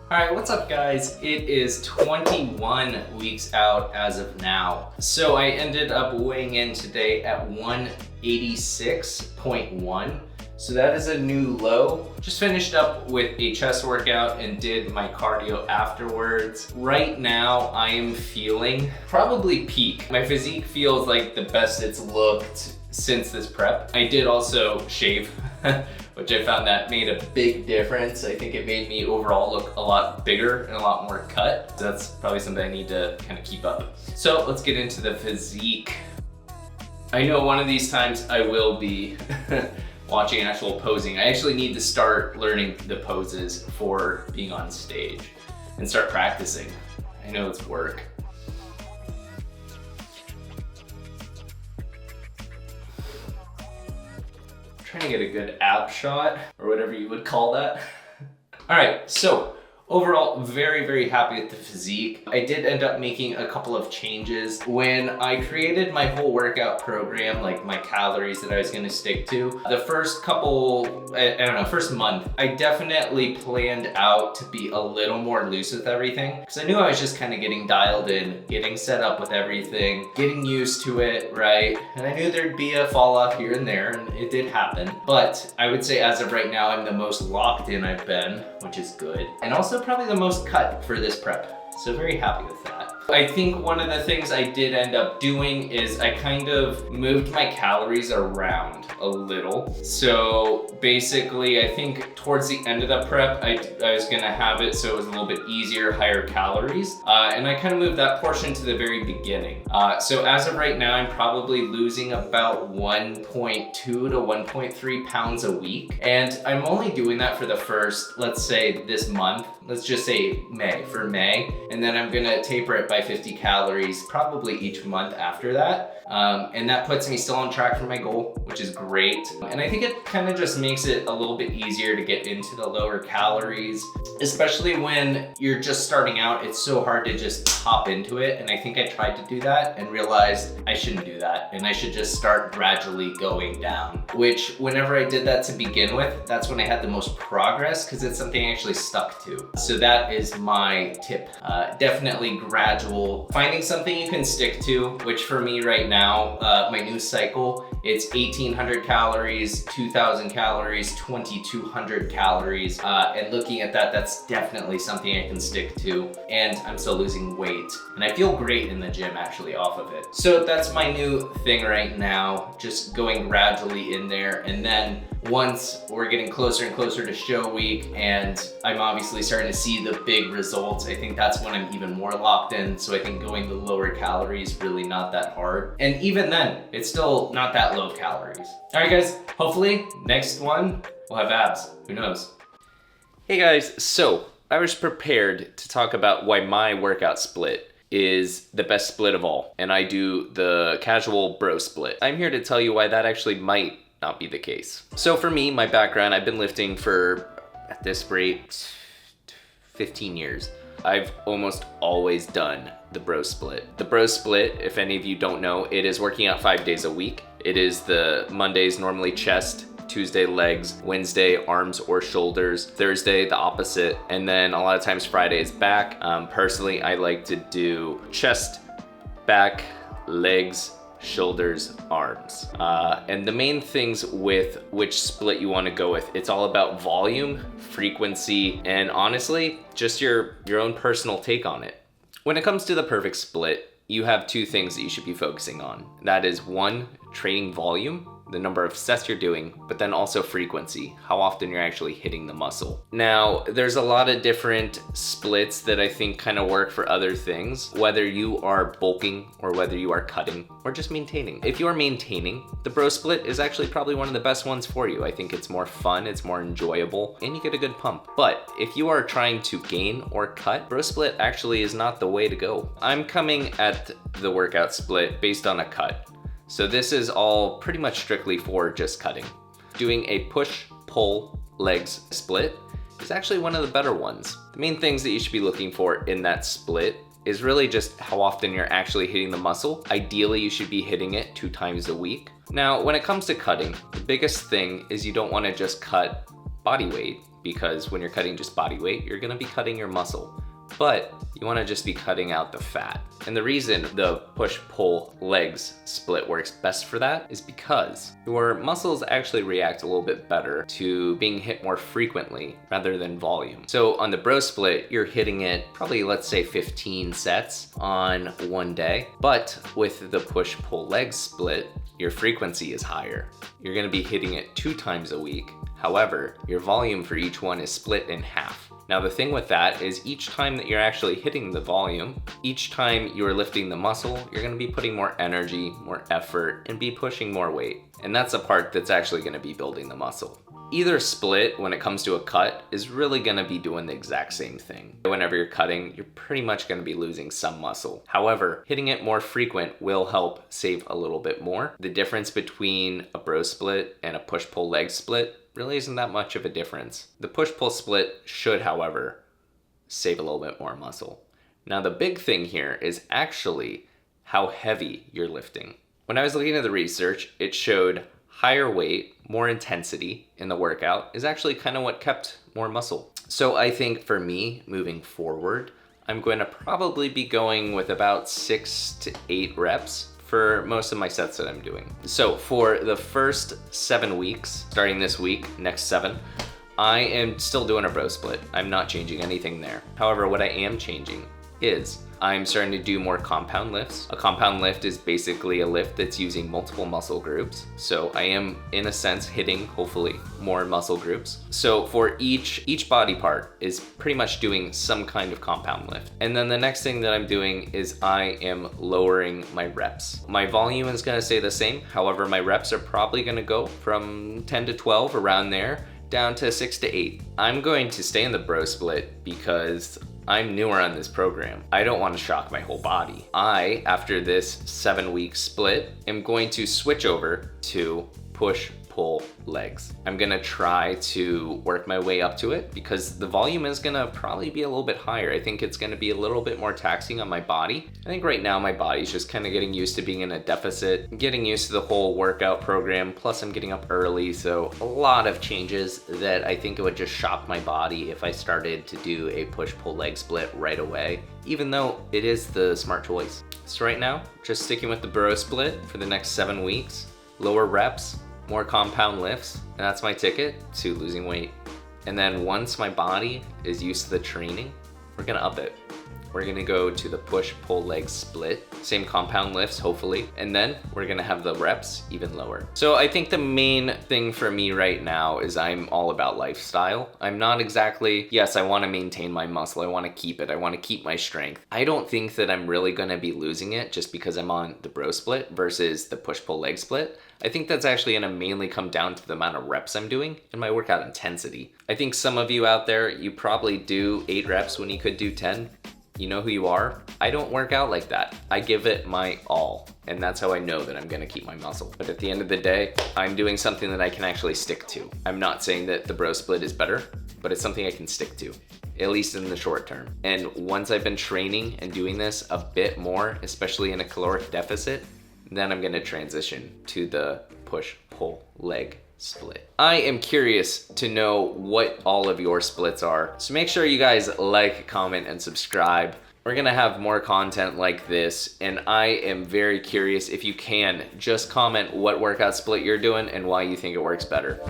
All right, what's up guys? It is 21 weeks out as of now. So I ended up weighing in today at 186.1. So that is a new low. Just finished up with a chest workout and did my cardio afterwards. Right now I am feeling probably peak. My physique feels like the best it's looked since this prep. I did also shave, which I found that made a big difference. I think it made me overall look a lot bigger and a lot more cut. So that's probably something I need to kind of keep up. So let's get into the physique. I know one of these times I will be watching actual posing. I actually need to start learning the poses for being on stage and start practicing. I know it's work. Trying to get a good ab shot or whatever you would call that. All right, so overall, very happy with the physique. I did end up making a couple of changes. When I created my whole workout program, like my calories that I was gonna stick to, the first couple, first month, I definitely planned out to be a little more loose with everything because I knew I was just kind of getting dialed in, getting set up with everything, getting used to it, right? And I knew there'd be a fall off here and there, and it did happen. But I would say as of right now, I'm the most locked in I've been, which is good. And also probably the most cut for this prep. So very happy with that. I think one of the things I did end up doing is I kind of moved my calories around a little. So basically, I think towards the end of the prep, I was gonna have it so it was a little bit easier, higher calories. And I kind of moved that portion to the very beginning. So as of right now, I'm probably losing about 1.2 to 1.3 pounds a week. And I'm only doing that for the first, let's say this month, let's just say for May. And then I'm gonna taper it by 50 calories probably each month after that. And that puts me still on track for my goal, which is great. And I think it kind of just makes it a little bit easier to get into the lower calories, especially when you're just starting out. It's so hard to just hop into it. And I think I tried to do that and realized I shouldn't do that. And I should just start gradually going down, which whenever I did that to begin with, that's when I had the most progress because it's something I actually stuck to. So that is my tip. Definitely gradual, finding something you can stick to, which for me right now, my new cycle, it's 1,800 calories, 2,000 calories, 2,200 calories. And looking at that, that's definitely something I can stick to. And I'm still losing weight. And I feel great in the gym actually off of it. So that's my new thing right now, just going gradually in there. And then once we're getting closer and closer to show week and I'm obviously starting to see the big results, I think that's when I'm even more locked in. So I think going the lower calories is really not that hard. And even then, it's still not that low calories. All right guys, hopefully next one we'll have abs, who knows? Hey guys, so I was prepared to talk about why my workout split is the best split of all. And I do the casual bro split. I'm here to tell you why that actually might not be the case. So for me, my background, I've been lifting for, at this rate, 15 years. I've almost always done the bro split. The bro split, if any of you don't know, it is working out 5 days a week. It is the Mondays normally chest, Tuesday legs, Wednesday arms or shoulders, Thursday the opposite, and then a lot of times Friday is back. Personally, I like to do chest, back, legs, shoulders, arms. And the main things with which split you want to go with, it's all about volume, frequency, and honestly, just your own personal take on it. When it comes to the perfect split, you have two things that you should be focusing on. That is one, training volume, the number of sets you're doing, but then also frequency, how often you're actually hitting the muscle. Now, there's a lot of different splits that I think kind of work for other things, whether you are bulking or whether you are cutting or just maintaining. If you are maintaining, the bro split is actually probably one of the best ones for you. I think it's more fun, it's more enjoyable, and you get a good pump. But if you are trying to gain or cut, bro split actually is not the way to go. I'm coming at the workout split based on a cut. So this is all pretty much strictly for just cutting. Doing a push-pull legs split is actually one of the better ones. The main things that you should be looking for in that split is really just how often you're actually hitting the muscle. Ideally, you should be hitting it 2 times a week. Now, when it comes to cutting, the biggest thing is you don't want to just cut body weight, because when you're cutting just body weight, you're gonna be cutting your muscle. But you wanna just be cutting out the fat. And the reason the push-pull legs split works best for that is because your muscles actually react a little bit better to being hit more frequently rather than volume. So on the bro split, you're hitting it probably, let's say 15 sets on one day. But with the push-pull leg split, your frequency is higher. You're gonna be hitting it 2 times a week. However, your volume for each one is split in half. Now the thing with that is each time that you're actually hitting the volume, each time you're lifting the muscle, you're gonna be putting more energy, more effort, and be pushing more weight. And that's the part that's actually gonna be building the muscle. Either split, when it comes to a cut, is really gonna be doing the exact same thing. Whenever you're cutting, you're pretty much gonna be losing some muscle. However, hitting it more frequent will help save a little bit more. The difference between a bro split and a push-pull leg split really isn't that much of a difference. The push-pull split should, however, save a little bit more muscle. Now the big thing here is actually how heavy you're lifting. When I was looking at the research, it showed higher weight, more intensity in the workout is actually kind of what kept more muscle. So I think for me, moving forward, I'm going to probably be going with about 6 to 8 reps for most of my sets that I'm doing. So for the first 7 weeks, starting this week, next 7, I am still doing a bro split. I'm not changing anything there. However, what I am changing is I'm starting to do more compound lifts. A compound lift is basically a lift that's using multiple muscle groups. So I am, in a sense, hitting, hopefully, more muscle groups. So for each body part is pretty much doing some kind of compound lift. And then the next thing that I'm doing is I am lowering my reps. My volume is gonna stay the same. However, my reps are probably gonna go from 10 to 12, around there, down to 6 to 8. I'm going to stay in the bro split because I'm newer on this program. I don't want to shock my whole body. I, after this 7-week split, am going to switch over to push-pull legs. I'm gonna try to work my way up to it because the volume is gonna probably be a little bit higher. I think it's gonna be a little bit more taxing on my body. I think right now my body's just kind of getting used to being in a deficit, getting used to the whole workout program, plus I'm getting up early, so a lot of changes that I think it would just shock my body if I started to do a push-pull leg split right away, even though it is the smart choice. So right now, just sticking with the bro split for the next 7 weeks, lower reps, more compound lifts, and that's my ticket to losing weight. And then once my body is used to the training, we're gonna up it. We're gonna go to the push-pull leg split, same compound lifts, hopefully, and then we're gonna have the reps even lower. So I think the main thing for me right now is I'm all about lifestyle. I'm not exactly, yes, I wanna maintain my muscle, I wanna keep it, I wanna keep my strength. I don't think that I'm really gonna be losing it just because I'm on the bro split versus the push-pull leg split. I think that's actually gonna mainly come down to the amount of reps I'm doing and my workout intensity. I think some of you out there, you probably do 8 reps when you could do 10. You know who you are. I don't work out like that. I give it my all, and that's how I know that I'm gonna keep my muscle. But at the end of the day, I'm doing something that I can actually stick to. I'm not saying that the bro split is better, but it's something I can stick to, at least in the short term. And once I've been training and doing this a bit more, especially in a caloric deficit, then I'm gonna transition to the push-pull leg split. I am curious to know what all of your splits are. So make sure you guys like, comment, and subscribe. We're gonna have more content like this, and I am very curious. If you can, just comment what workout split you're doing and why you think it works better.